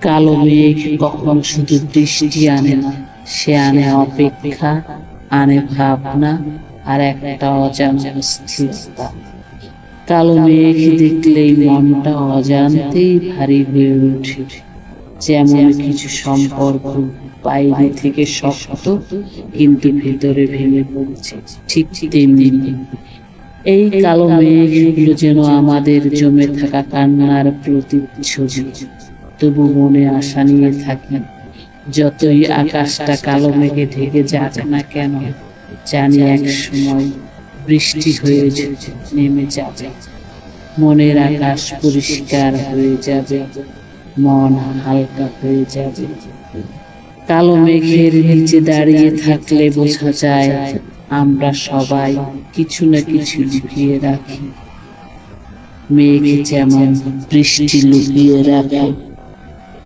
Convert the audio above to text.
কালো মেঘ কখনো শুধু বৃষ্টি আনে না, সে আনে অপেক্ষা, আনে ভাবনা আর একটা অজানা স্থিরতা। কালো মেঘ দেখলেই মনটা অজান্তেই ভারী হয়ে ওঠে, যেমন কিছু সম্পর্ক বাইরে থেকে শক্ত কিন্তু ভেতরে ভেঙে পড়ছে। ঠিক তেমনি এই কালো মেঘগুলো যেন আমাদের জমে থাকা কান্নার প্রতিচ্ছবি, তবু মনে আশা নিয়ে থাকি। যতই আকাশটা কালো মেঘে ঢেকে যাক না কেন, জানি এক সময় বৃষ্টি হয়ে নেমে যাবে, মনের আকাশ পরিষ্কার হয়ে যাবে, মন হালকা হয়ে যাবে। কালো মেঘের নিচে দাঁড়িয়ে থাকলে বোঝা যায় আমরা সবাই কিছু না কিছু লুকিয়ে রাখি। মেঘ যেমন বৃষ্টি লুকিয়ে রাখে।